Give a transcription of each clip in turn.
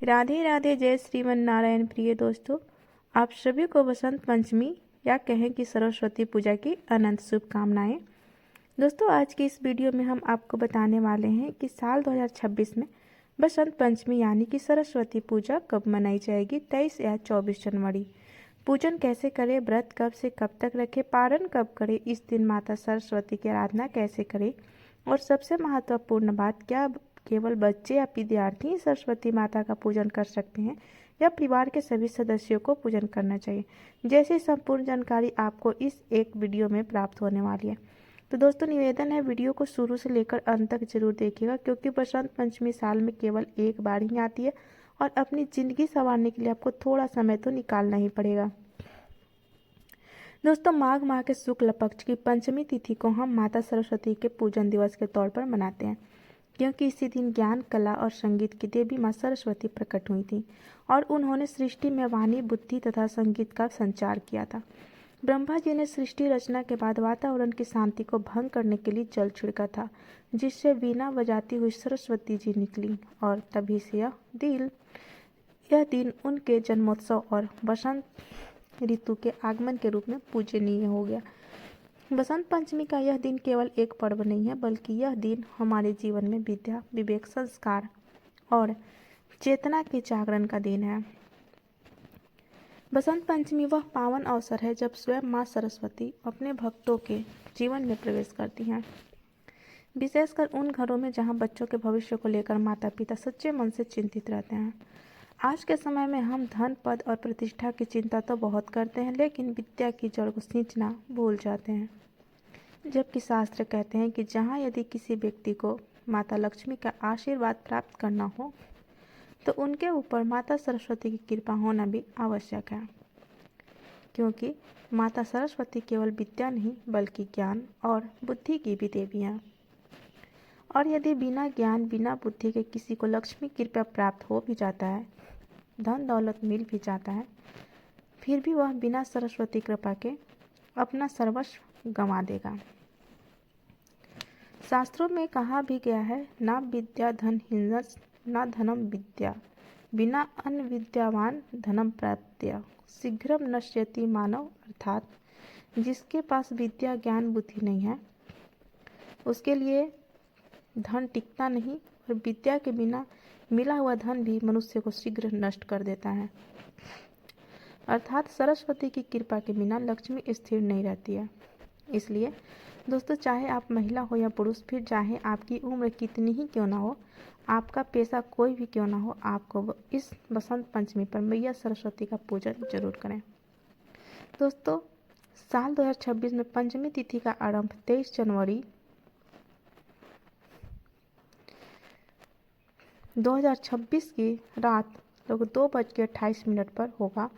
राधे राधे, जय श्रीमन नारायण। प्रिय दोस्तों, आप सभी को बसंत पंचमी या कहें कि सरस्वती पूजा की अनंत शुभकामनाएं। दोस्तों, आज की इस वीडियो में हम आपको बताने वाले हैं कि साल 2026 में बसंत पंचमी यानी कि सरस्वती पूजा कब मनाई जाएगी। 23 या 24 जनवरी। पूजन कैसे करें, व्रत कब से कब तक रखें, पारण कब करें, इस दिन माता सरस्वती की आराधना कैसे करें, और सबसे महत्वपूर्ण बात, क्या केवल बच्चे या विद्यार्थी ही सरस्वती माता का पूजन कर सकते हैं या परिवार के सभी सदस्यों को पूजन करना चाहिए, जैसी संपूर्ण जानकारी आपको इस एक वीडियो में प्राप्त होने वाली है। तो दोस्तों, निवेदन है, वीडियो को शुरू से लेकर अंत तक जरूर देखिएगा, क्योंकि बसंत पंचमी साल में केवल एक बार ही आती है और अपनी ज़िंदगी संवारने के लिए आपको थोड़ा समय तो निकालना ही पड़ेगा। दोस्तों, माघ माह के शुक्ल पक्ष की पंचमी तिथि को हम माता सरस्वती के पूजन दिवस के तौर पर मनाते हैं, क्योंकि इसी दिन ज्ञान, कला और संगीत की देवी माँ सरस्वती प्रकट हुई थी और उन्होंने सृष्टि में वाणी, बुद्धि तथा संगीत का संचार किया था। ब्रह्मा जी ने सृष्टि रचना के बाद वातावरण की शांति को भंग करने के लिए जल छिड़का था, जिससे वीणा बजाती हुई सरस्वती जी निकली और तभी से यह दिन उनके जन्मोत्सव और बसंत ऋतु के आगमन के रूप में पूजनीय हो गया। बसंत पंचमी का यह दिन केवल एक पर्व नहीं है, बल्कि यह दिन हमारे जीवन में विद्या, विवेक, संस्कार और चेतना के जागरण का दिन है। बसंत पंचमी वह पावन अवसर है जब स्वयं माँ सरस्वती अपने भक्तों के जीवन में प्रवेश करती हैं, विशेषकर उन घरों में जहाँ बच्चों के भविष्य को लेकर माता पिता सच्चे मन से चिंतित रहते हैं। आज के समय में हम धन, पद और प्रतिष्ठा की चिंता तो बहुत करते हैं, लेकिन विद्या की जड़ को सींचना भूल जाते हैं। जबकि शास्त्र कहते हैं कि जहाँ यदि किसी व्यक्ति को माता लक्ष्मी का आशीर्वाद प्राप्त करना हो तो उनके ऊपर माता सरस्वती की कृपा होना भी आवश्यक है, क्योंकि माता सरस्वती केवल विद्या नहीं बल्कि ज्ञान और बुद्धि की भी देवी हैं। और यदि बिना ज्ञान, बिना बुद्धि के किसी को लक्ष्मी कृपा प्राप्त हो भी जाता है, धन दौलत मिल भी जाता है, फिर भी वह बिना सरस्वती कृपा के अपना सर्वस्व गंवा देगा। शास्त्रों में कहा भी गया है, ना विद्या धन हिंसस, ना धनम विद्या, बिना अन्न विद्यावान धनम प्राप्त्य शीघ्रम नश्यति मानव। अर्थात जिसके पास विद्या, ज्ञान, बुद्धि नहीं है उसके लिए धन टिकता नहीं, और विद्या के बिना मिला हुआ धन भी मनुष्य को शीघ्र नष्ट कर देता है। अर्थात सरस्वती की कृपा के बिना लक्ष्मी स्थिर नहीं रहती है। इसलिए दोस्तों, चाहे आप महिला हो या पुरुष, फिर चाहे आपकी उम्र कितनी ही क्यों ना हो, आपका पेशा कोई भी क्यों ना हो, आपको इस बसंत पंचमी पर मैया सरस्वती का पूजन जरूर करें। दोस्तों, साल 2026 में पंचमी तिथि का आरंभ 23 जनवरी 2026 की रात लगभग 2:28 पर होगा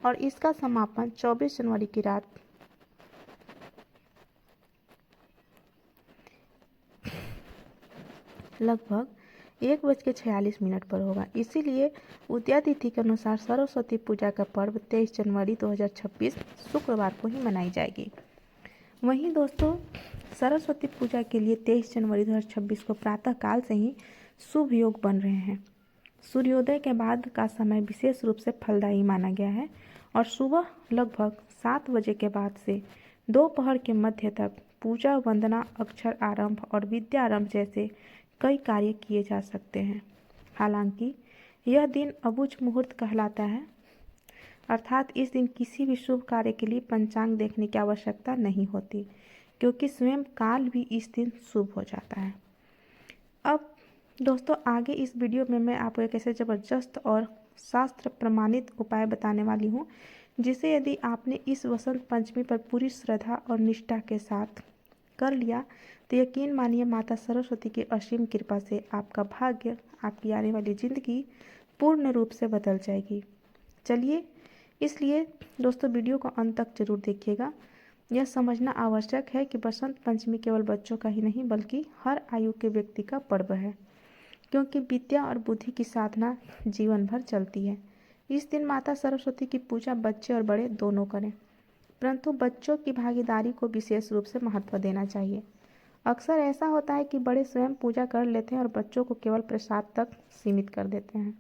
और इसका समापन 24 जनवरी की रात लगभग 1:46 पर होगा। इसीलिए उदया तिथि के अनुसार सरस्वती पूजा का पर्व 23 जनवरी 2026 शुक्रवार को ही मनाई जाएगी। वहीं दोस्तों, सरस्वती पूजा के लिए 23 जनवरी 2026 को प्रातः काल से ही शुभ योग बन रहे हैं। सूर्योदय के बाद का समय विशेष रूप से फलदायी माना गया है और सुबह लगभग 7 बजे के बाद से दोपहर के मध्य तक पूजा, वंदना, अक्षर आरंभ और विद्या आरंभ जैसे कई कार्य किए जा सकते हैं। हालांकि यह दिन अबुझ मुहूर्त कहलाता है, अर्थात इस दिन किसी भी शुभ कार्य के लिए पंचांग देखने की आवश्यकता नहीं होती, क्योंकि स्वयं काल भी इस दिन शुभ हो जाता है। अब दोस्तों, आगे इस वीडियो में मैं आपको एक ऐसे ज़बरदस्त और शास्त्र प्रमाणित उपाय बताने वाली हूँ, जिसे यदि आपने इस वसंत पंचमी पर पूरी श्रद्धा और निष्ठा के साथ कर लिया तो यकीन मानिए, माता सरस्वती की असीम कृपा से आपका भाग्य, आपकी आने वाली ज़िंदगी पूर्ण रूप से बदल जाएगी। चलिए, इसलिए दोस्तों, वीडियो को अंत तक जरूर देखिएगा। यह समझना आवश्यक है कि बसंत पंचमी केवल बच्चों का ही नहीं बल्कि हर आयु के व्यक्ति का पर्व है, क्योंकि विद्या और बुद्धि की साधना जीवन भर चलती है। इस दिन माता सरस्वती की पूजा बच्चे और बड़े दोनों करें, परंतु बच्चों की भागीदारी को विशेष रूप से महत्व देना चाहिए। अक्सर ऐसा होता है कि बड़े स्वयं पूजा कर लेते हैं और बच्चों को केवल प्रसाद तक सीमित कर देते हैं।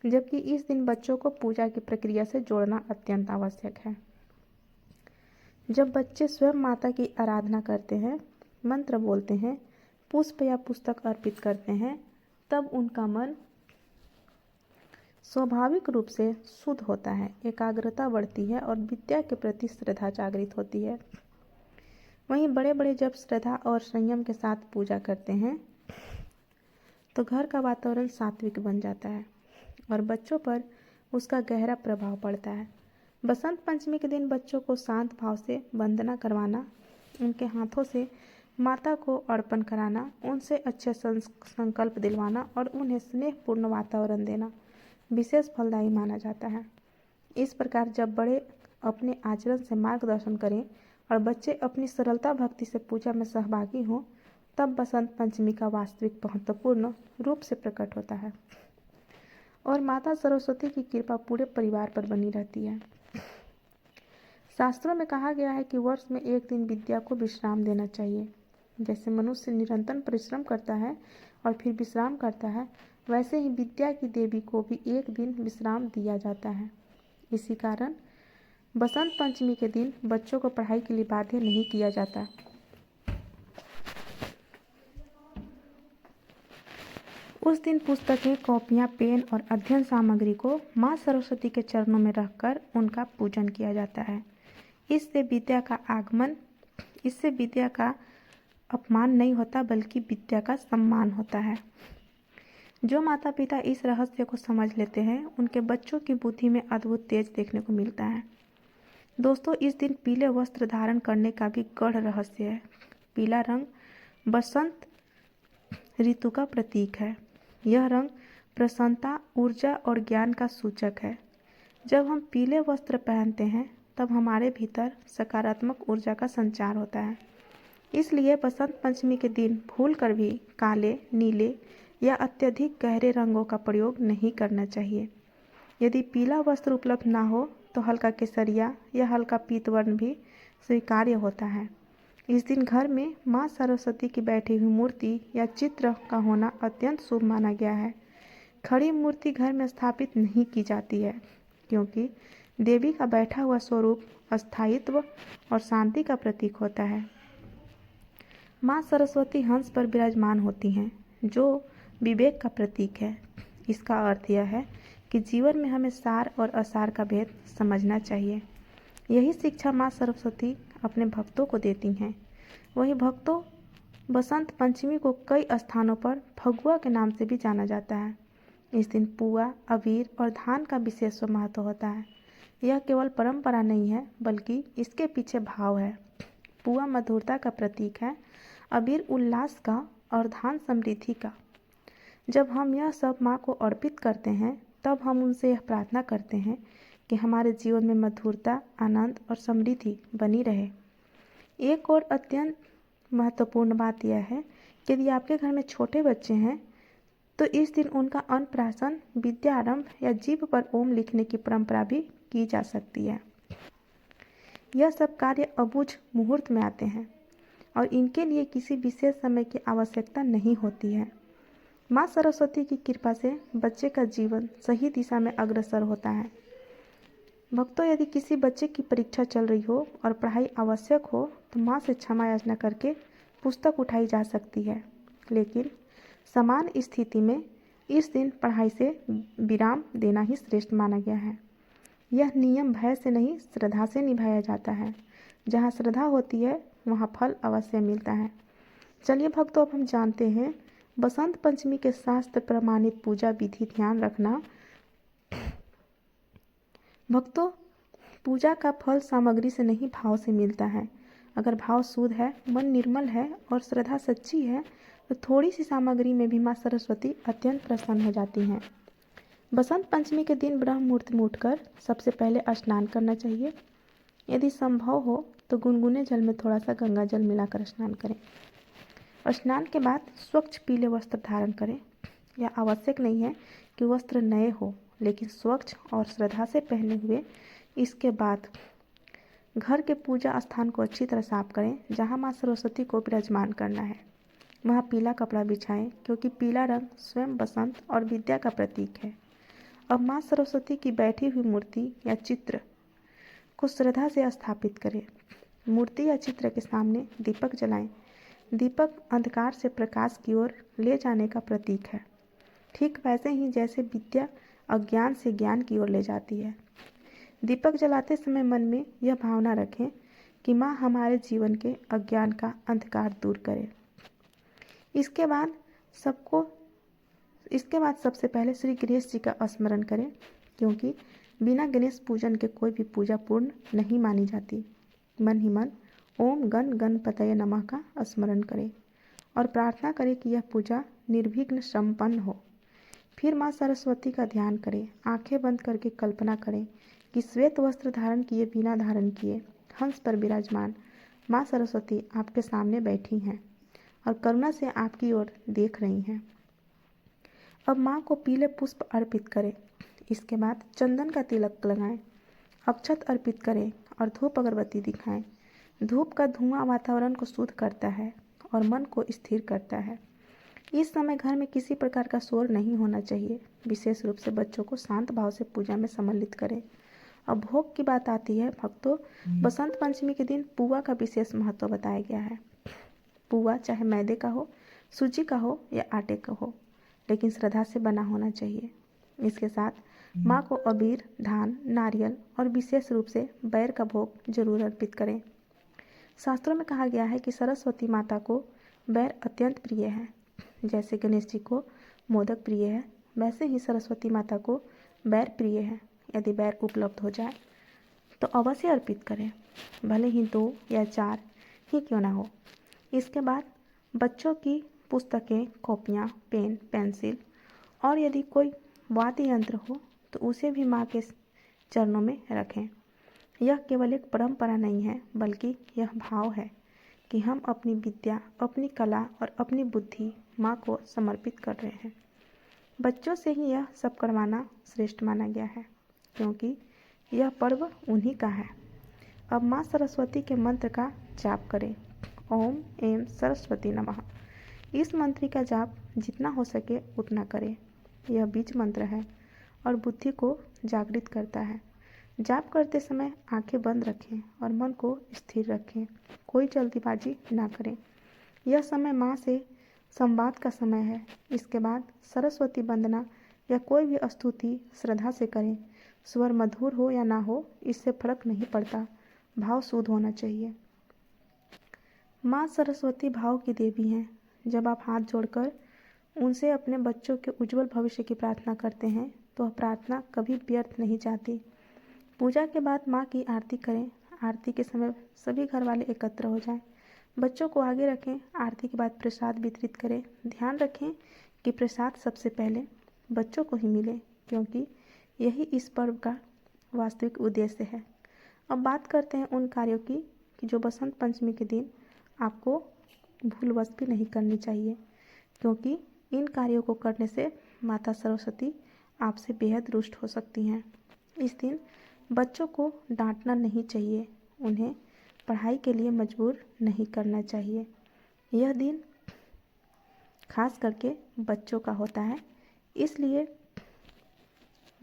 जबकि इस दिन बच्चों को पूजा की प्रक्रिया से जोड़ना अत्यंत आवश्यक है। जब बच्चे स्वयं माता की आराधना करते हैं, मंत्र बोलते हैं, पुष्प या पुस्तक अर्पित करते हैं, तब उनका मन स्वाभाविक रूप से शुद्ध होता है, एकाग्रता बढ़ती है और विद्या के प्रति श्रद्धा जागृत होती है। वहीं बड़े बड़े जब श्रद्धा और संयम के साथ पूजा करते हैं तो घर का वातावरण सात्विक बन जाता है और बच्चों पर उसका गहरा प्रभाव पड़ता है। बसंत पंचमी के दिन बच्चों को शांत भाव से वंदना करवाना, उनके हाथों से माता को अर्पण कराना, उनसे अच्छे संकल्प दिलवाना और उन्हें स्नेहपूर्ण वातावरण देना विशेष फलदायी माना जाता है। इस प्रकार जब बड़े अपने आचरण से मार्गदर्शन करें और बच्चे अपनी सरलता भक्ति से पूजा में सहभागी हों, तब बसंत पंचमी का वास्तविक महत्वपूर्ण रूप से प्रकट होता है और माता सरस्वती की कृपा पूरे परिवार पर बनी रहती है। शास्त्रों में कहा गया है कि वर्ष में एक दिन विद्या को विश्राम देना चाहिए। जैसे मनुष्य निरंतर परिश्रम करता है और फिर विश्राम करता है, वैसे ही विद्या की देवी को भी एक दिन विश्राम दिया जाता है। इसी कारण बसंत पंचमी के दिन बच्चों को पढ़ाई के लिए बाध्य नहीं किया जाता। उस दिन पुस्तकें, कॉपियाँ, पेन और अध्ययन सामग्री को माँ सरस्वती के चरणों में रखकर उनका पूजन किया जाता है। इससे विद्या का अपमान नहीं होता, बल्कि विद्या का सम्मान होता है। जो माता पिता इस रहस्य को समझ लेते हैं, उनके बच्चों की बुद्धि में अद्भुत तेज देखने को मिलता है। दोस्तों, इस दिन पीले वस्त्र धारण करने का भी गढ़ रहस्य है। पीला रंग बसंत ऋतु का प्रतीक है। यह रंग प्रसन्नता, ऊर्जा और ज्ञान का सूचक है। जब हम पीले वस्त्र पहनते हैं, तब हमारे भीतर सकारात्मक ऊर्जा का संचार होता है। इसलिए बसंत पंचमी के दिन भूलकर भी काले, नीले या अत्यधिक गहरे रंगों का प्रयोग नहीं करना चाहिए। यदि पीला वस्त्र उपलब्ध ना हो तो हल्का केसरिया या हल्का पीतवर्ण भी स्वीकार्य होता है। इस दिन घर में माँ सरस्वती की बैठी हुई मूर्ति या चित्र का होना अत्यंत शुभ माना गया है। खड़ी मूर्ति घर में स्थापित नहीं की जाती है, क्योंकि देवी का बैठा हुआ स्वरूप अस्थायित्व और शांति का प्रतीक होता है। माँ सरस्वती हंस पर विराजमान होती हैं, जो विवेक का प्रतीक है। इसका अर्थ यह है कि जीवन में हमें सार और असार का भेद समझना चाहिए। यही शिक्षा माँ सरस्वती अपने भक्तों को देती हैं। वहीं भक्तों, बसंत पंचमी को कई स्थानों पर फगुआ के नाम से भी जाना जाता है। इस दिन पुआ, अबीर और धान का विशेष महत्व होता है। यह केवल परंपरा नहीं है, बल्कि इसके पीछे भाव है। पुआ मधुरता का प्रतीक है, अबीर उल्लास का और धान समृद्धि का। जब हम यह सब माँ को अर्पित करते हैं, तब हम उनसे यह प्रार्थना करते हैं कि हमारे जीवन में मधुरता, आनंद और समृद्धि बनी रहे। एक और अत्यंत महत्वपूर्ण बात यह है कि यदि आपके घर में छोटे बच्चे हैं, तो इस दिन उनका अन्नप्राशन, विद्यारंभ या जीभ पर ओम लिखने की परंपरा भी की जा सकती है। यह सब कार्य अबूझ मुहूर्त में आते हैं और इनके लिए किसी विशेष समय की आवश्यकता नहीं होती है। माँ सरस्वती की कृपा से बच्चे का जीवन सही दिशा में अग्रसर होता है। भक्तों, यदि किसी बच्चे की परीक्षा चल रही हो और पढ़ाई आवश्यक हो, तो माँ से क्षमा याचना करके पुस्तक उठाई जा सकती है। लेकिन समान स्थिति में इस दिन पढ़ाई से विराम देना ही श्रेष्ठ माना गया है। यह नियम भय से नहीं, श्रद्धा से निभाया जाता है। जहाँ श्रद्धा होती है, वहाँ फल अवश्य मिलता है। चलिए भक्तों, अब हम जानते हैं बसंत पंचमी के शास्त्र प्रमाणित पूजा विधि। ध्यान रखना भक्तों, पूजा का फल सामग्री से नहीं, भाव से मिलता है। अगर भाव शुद्ध है, मन निर्मल है और श्रद्धा सच्ची है, तो थोड़ी सी सामग्री में भी माँ सरस्वती अत्यंत प्रसन्न हो जाती हैं। बसंत पंचमी के दिन ब्रह्म मुहूर्त में उठकर सबसे पहले स्नान करना चाहिए। यदि संभव हो तो गुनगुने जल में थोड़ा सा गंगा जल मिलाकर स्नान करें। स्नान के बाद स्वच्छ पीले वस्त्र धारण करें। यह आवश्यक नहीं है कि वस्त्र नए हो, लेकिन स्वच्छ और श्रद्धा से पहने हुए। इसके बाद घर के पूजा स्थान को अच्छी तरह साफ करें। जहाँ माँ सरस्वती को विराजमान करना है, वहाँ पीला कपड़ा बिछाएं, क्योंकि पीला रंग स्वयं बसंत और विद्या का प्रतीक है। अब माँ सरस्वती की बैठी हुई मूर्ति या चित्र को श्रद्धा से स्थापित करें। मूर्ति या चित्र के सामने दीपक जलाएं। दीपक अंधकार से प्रकाश की ओर ले जाने का प्रतीक है, ठीक वैसे ही जैसे विद्या अज्ञान से ज्ञान की ओर ले जाती है। दीपक जलाते समय मन में यह भावना रखें कि माँ हमारे जीवन के अज्ञान का अंधकार दूर करे। इसके बाद सबसे पहले श्री गणेश जी का स्मरण करें, क्योंकि बिना गणेश पूजन के कोई भी पूजा पूर्ण नहीं मानी जाती। मन ही मन ओम गण गणपतये नमः का स्मरण करें और प्रार्थना करें कि यह पूजा निर्विघ्न संपन्न हो। फिर माँ सरस्वती का ध्यान करें। आंखें बंद करके कल्पना करें कि श्वेत वस्त्र धारण किए बिना धारण किए हंस पर विराजमान माँ सरस्वती आपके सामने बैठी हैं और करुणा से आपकी ओर देख रही हैं। अब माँ को पीले पुष्प अर्पित करें। इसके बाद चंदन का तिलक लगाएं, अक्षत अर्पित करें और धूप अगरबत्ती दिखाएं। धूप का धुआं वातावरण को शुद्ध करता है और मन को स्थिर करता है। इस समय घर में किसी प्रकार का शोर नहीं होना चाहिए। विशेष रूप से बच्चों को शांत भाव से पूजा में सम्मिलित करें। अब भोग की बात आती है भक्तों, बसंत पंचमी के दिन पुआ का विशेष महत्व बताया गया है। पुआ चाहे मैदे का हो, सूजी का हो या आटे का हो, लेकिन श्रद्धा से बना होना चाहिए। इसके साथ माँ को अबीर, धान, नारियल और विशेष रूप से बैर का भोग जरूर अर्पित करें। शास्त्रों में कहा गया है कि सरस्वती माता को बैर अत्यंत प्रिय है। जैसे गणेश जी को मोदक प्रिय है, वैसे ही सरस्वती माता को बैर प्रिय है। यदि बैर उपलब्ध हो जाए तो अवश्य अर्पित करें, भले ही 2 या 4 ही क्यों ना हो। इसके बाद बच्चों की पुस्तकें, कॉपियाँ, पेन, पेंसिल और यदि कोई वाद्य यंत्र हो तो उसे भी माँ के चरणों में रखें। यह केवल एक परंपरा नहीं है, बल्कि यह भाव है कि हम अपनी विद्या, अपनी कला और अपनी बुद्धि माँ को समर्पित कर रहे हैं। बच्चों से ही यह सब करवाना श्रेष्ठ माना गया है, क्योंकि यह पर्व उन्हीं का है। अब माँ सरस्वती के मंत्र का जाप करें। ओम ऐं सरस्वती नमः। इस मंत्र का जाप जितना हो सके उतना करें। यह बीज मंत्र है और बुद्धि को जागृत करता है। जाप करते समय आंखें बंद रखें और मन को स्थिर रखें। कोई जल्दीबाजी ना करें। यह समय माँ से संवाद का समय है। इसके बाद सरस्वती वंदना या कोई भी स्तुति श्रद्धा से करें। स्वर मधुर हो या ना हो, इससे फर्क नहीं पड़ता, भाव शुद्ध होना चाहिए। माँ सरस्वती भाव की देवी हैं। जब आप हाथ जोड़कर उनसे अपने बच्चों के उज्जवल भविष्य की प्रार्थना करते हैं तो वह प्रार्थना कभी व्यर्थ नहीं जाती। पूजा के बाद माँ की आरती करें। आरती के समय सभी घर वाले एकत्र हो जाएं। बच्चों को आगे रखें। आरती के बाद प्रसाद वितरित करें। ध्यान रखें कि प्रसाद सबसे पहले बच्चों को ही मिले, क्योंकि यही इस पर्व का वास्तविक उद्देश्य है। अब बात करते हैं उन कार्यों की कि जो बसंत पंचमी के दिन आपको भूलवश भी नहीं करनी चाहिए, क्योंकि इन कार्यों को करने से माता सरस्वती आपसे बेहद रुष्ट हो सकती हैं। इस दिन बच्चों को डांटना नहीं चाहिए, उन्हें पढ़ाई के लिए मजबूर नहीं करना चाहिए। यह दिन खास करके बच्चों का होता है, इसलिए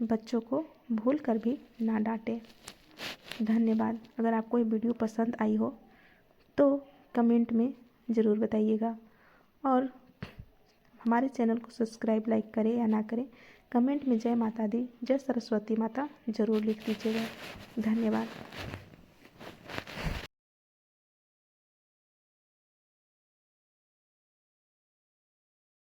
बच्चों को भूल कर भी ना डांटें। धन्यवाद। अगर आपको ये वीडियो पसंद आई हो तो कमेंट में ज़रूर बताइएगा और हमारे चैनल को सब्सक्राइब, लाइक करें या ना करें, कमेंट में जय माता दी, जय सरस्वती माता ज़रूर लिख दीजिएगा। धन्यवाद।